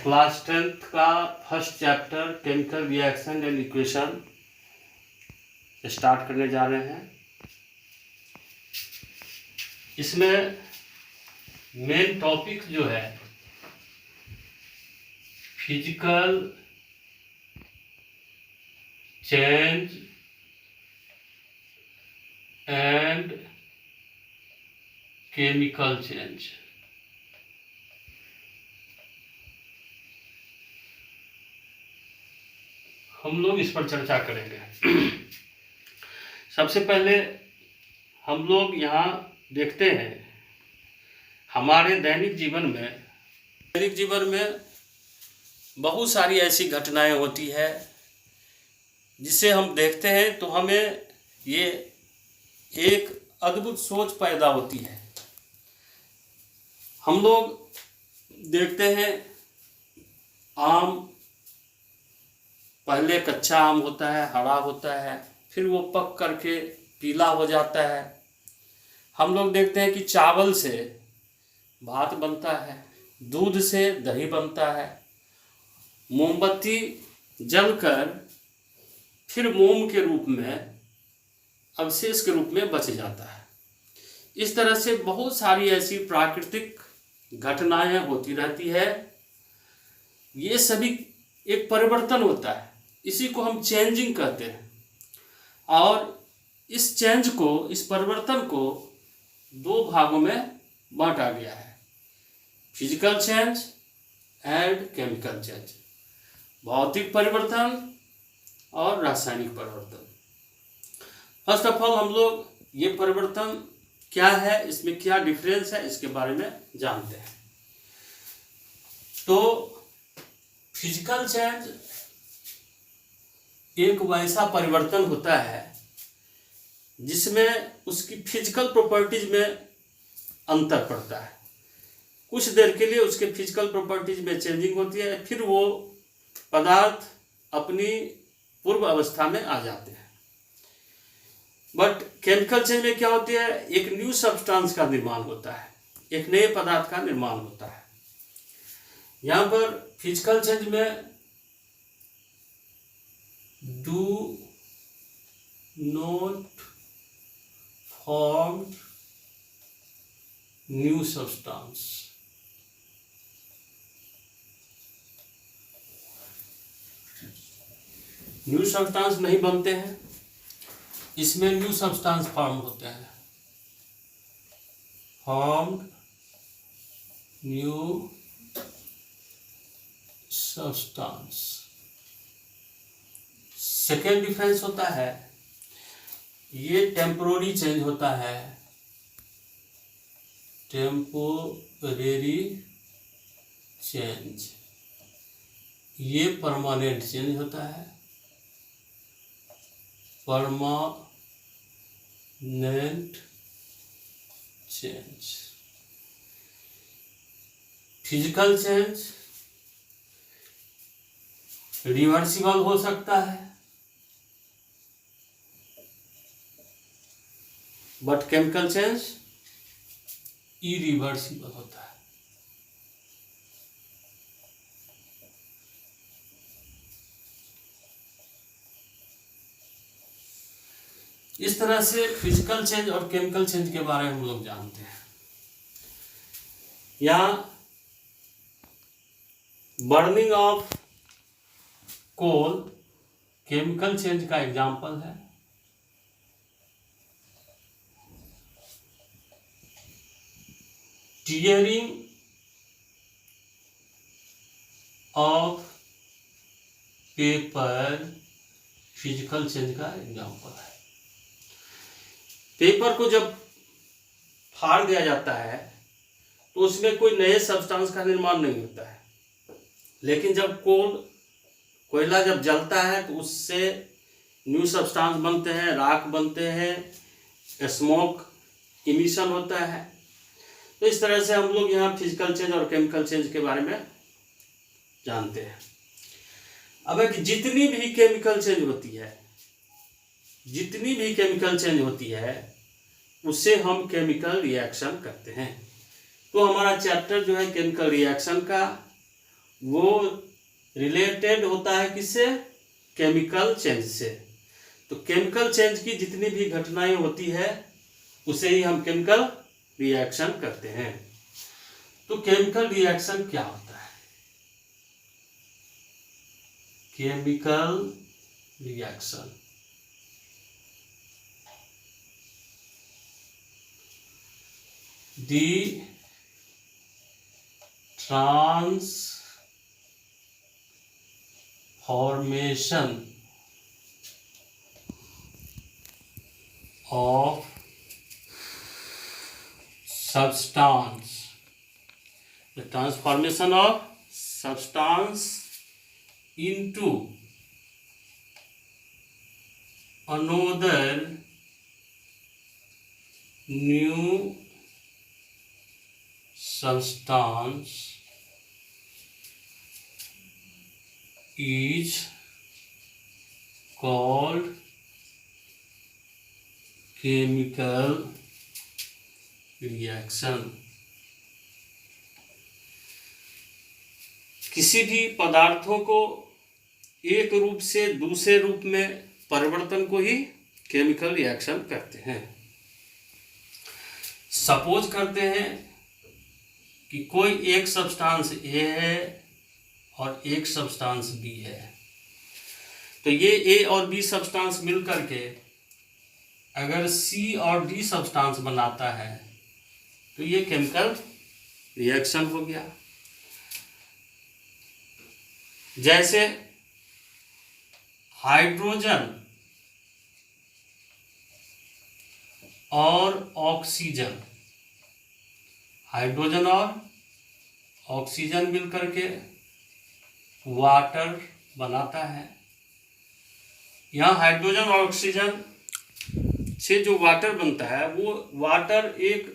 Class 10th का first chapter chemical reaction and equation start करने जा रहे हैं। इसमें मेन टॉपिक जो है physical change and chemical change. हम लोग इस पर चर्चा करेंगे। सबसे पहले हम लोग यहाँ देखते हैं हमारे दैनिक जीवन में बहुत सारी ऐसी घटनाएं होती है जिसे हम देखते हैं तो हमें ये एक अद्भुत सोच पैदा होती है। हम लोग देखते हैं आम, पहले कच्चा आम होता है, हरा होता है, फिर वो पक करके पीला हो जाता है। हम लोग देखते हैं कि चावल से भात बनता है, दूध से दही बनता है, मोमबत्ती जलकर फिर मोम के रूप में अवशेष के रूप में बच जाता है। इस तरह से बहुत सारी ऐसी प्राकृतिक घटनाएं होती रहती है। ये सभी एक परिवर्तन होता है, इसी को हम चेंजिंग कहते हैं। और इस चेंज को, इस परिवर्तन को दो भागों में बांटा गया है, physical change and chemical change, भौतिक परिवर्तन और रासायनिक परिवर्तन। फर्स्ट ऑफ ऑल हम लोग ये परिवर्तन क्या है, इसमें क्या डिफरेंस है, इसके बारे में जानते हैं। तो फिजिकल चेंज एक वैसा परिवर्तन होता है जिसमें उसकी फिजिकल प्रॉपर्टीज में अंतर पड़ता है। कुछ देर के लिए उसके फिजिकल प्रॉपर्टीज में चेंजिंग होती है, फिर वो पदार्थ अपनी पूर्व अवस्था में आ जाते हैं। बट केमिकल चेंज में क्या होती है, एक न्यू सब्सटेंस का निर्माण होता है, एक नए पदार्थ का निर्माण होता है। यहाँ पर फिजिकल चेंज में do not form new substance। New substance नहीं बनते हैं, इसमें न्यू सब्सटेंस फॉर्म होते हैं, form new substance. Second difference होता है, ये टेम्पोररी चेंज होता है, टेम्पोरेरी चेंज। ये परमानेंट चेंज होता है, permanent change. Physical change reversible हो सकता है, बट केमिकल चेंज इरिवर्सिबल होता है। इस तरह से फिजिकल चेंज और केमिकल चेंज के बारे में हम लोग जानते हैं। यहाँ burning of coal chemical change का एग्जाम्पल है। Tearing of paper physical change का एग्जाम्पल है। पेपर को जब फाड़ दिया जाता है तो उसमें कोई नए सब्सटेंस का निर्माण नहीं होता है, लेकिन जब कोयला जब जलता है तो उससे न्यू सब्सटेंस बनते हैं, राख बनते हैं, स्मोक इमिशन होता है। तो इस तरह से हम लोग यहाँ फिजिकल चेंज और केमिकल चेंज के बारे में जानते हैं। अब एक जितनी भी केमिकल चेंज होती है उससे हम केमिकल रिएक्शन करते हैं। तो हमारा चैप्टर जो है केमिकल रिएक्शन का, वो रिलेटेड होता है किससे? केमिकल चेंज से। तो केमिकल चेंज की जितनी भी घटनाएं होती है उसे ही हम केमिकल रिएक्शन कहते हैं। तो केमिकल रिएक्शन क्या होता है? Chemical reaction the transformation of substance, the transformation of substance into another new substance is called chemical reaction। किसी भी पदार्थों को एक रूप से दूसरे रूप में परिवर्तन को ही केमिकल रिएक्शन कहते हैं। सपोज करते हैं कि कोई एक सब्सटेंस ए है और एक सब्सटेंस बी है, तो ये ए और बी सब्सटेंस मिल करके अगर सी और डी सब्सटेंस बनाता है तो ये केमिकल रिएक्शन हो गया। जैसे हाइड्रोजन और ऑक्सीजन, हाइड्रोजन और ऑक्सीजन मिलकर के वाटर बनाता है। यहाँ हाइड्रोजन और ऑक्सीजन से जो वाटर बनता है वो वाटर एक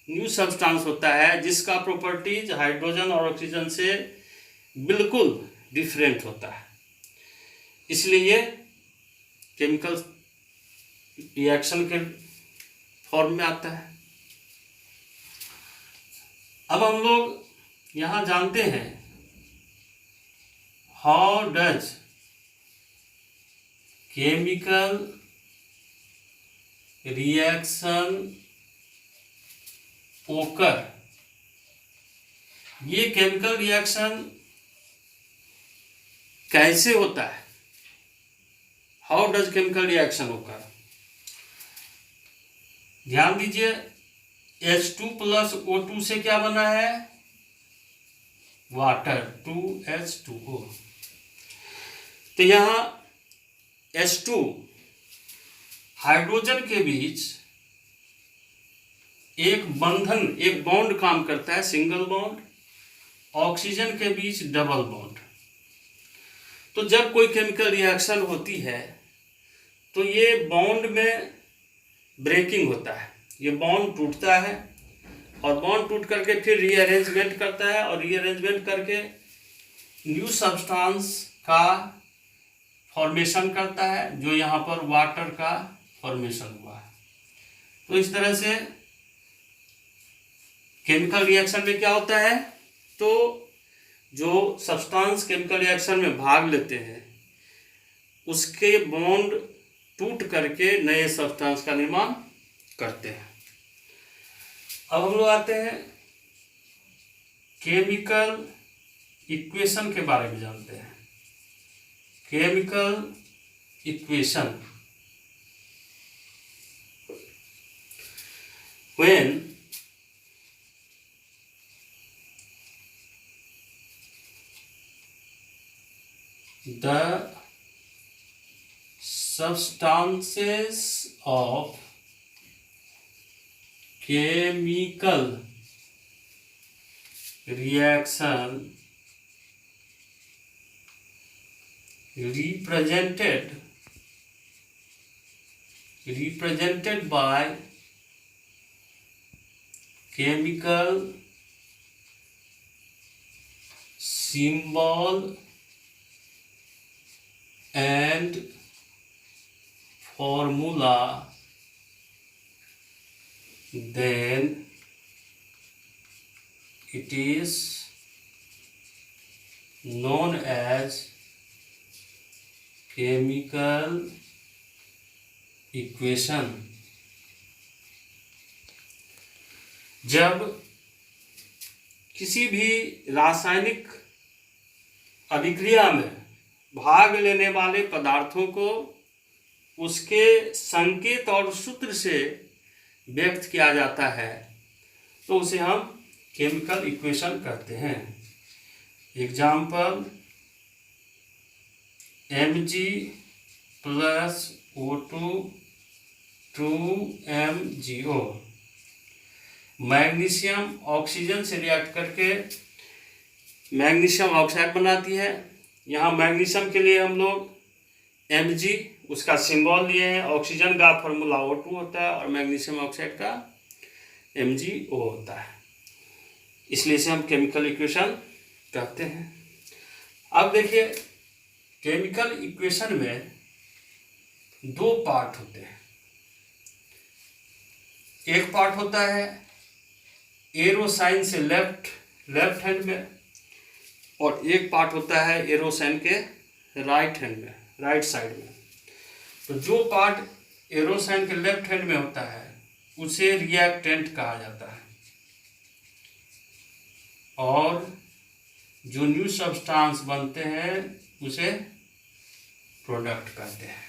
न्यू सब्सटेंस होता है जिसका प्रॉपर्टीज हाइड्रोजन और ऑक्सीजन से बिल्कुल डिफरेंट होता है, इसलिए ये केमिकल रिएक्शन के फॉर्म में आता है। अब हम लोग यहाँ जानते हैं हाउ डज केमिकल रिएक्शन ओकर। ये केमिकल रिएक्शन कैसे होता है? हाउ डज केमिकल रिएक्शन ओकर। ध्यान दीजिए, H2 प्लस O2 से क्या बना है? Water, 2H2O। तो यहाँ H2 हाइड्रोजन के बीच एक बंधन, एक बॉन्ड काम करता है, सिंगल बॉन्ड। ऑक्सीजन के बीच डबल बॉन्ड। तो जब कोई केमिकल रिएक्शन होती है तो ये बॉन्ड में ब्रेकिंग होता है, ये बॉन्ड टूटता है और बॉन्ड टूट करके फिर रीअरेंजमेंट करता है और रीअरेंजमेंट करके न्यू सब्सटेंस का फॉर्मेशन करता है, जो यहाँ पर वाटर का फॉर्मेशन हुआ है। तो इस तरह से केमिकल रिएक्शन में क्या होता है, तो जो सब्सटेंस केमिकल रिएक्शन में भाग लेते हैं उसके बॉन्ड टूट करके नए सब्सटेंस का निर्माण करते हैं। अब हम लोग आते हैं केमिकल इक्वेशन के बारे में जानते हैं। Chemical equation, when the substances of chemical reaction represented by chemical symbol and formula, then it is known as chemical equation। जब किसी भी रासायनिक अभिक्रिया में भाग लेने वाले पदार्थों को उसके संकेत और सूत्र से व्यक्त किया जाता है तो उसे हम केमिकल इक्वेशन कहते हैं। Example Mg plus O2 2MgO। Magnesium oxygen से रिएक्ट करके मैग्नीशियम ऑक्साइड बनाती है। यहाँ मैग्नीशियम के लिए हम लोग Mg उसका सिंबल लिए हैं, ऑक्सीजन का फॉर्मूला O2 होता है और मैग्नीशियम ऑक्साइड का MgO होता है, इसलिए इसे हम केमिकल इक्वेशन कहते हैं। अब देखिए केमिकल इक्वेशन में दो पार्ट होते हैं। एक पार्ट होता है एरो साइन से लेफ्ट हैंड में और एक पार्ट होता है एरो साइन के राइट हैंड में, राइट साइड में। तो जो पार्ट एरो साइन के लेफ्ट हैंड में होता है उसे रिएक्टेंट कहा जाता है और जो न्यू सब्सटेंस बनते हैं उसे प्रोडक्ट कहते हैं।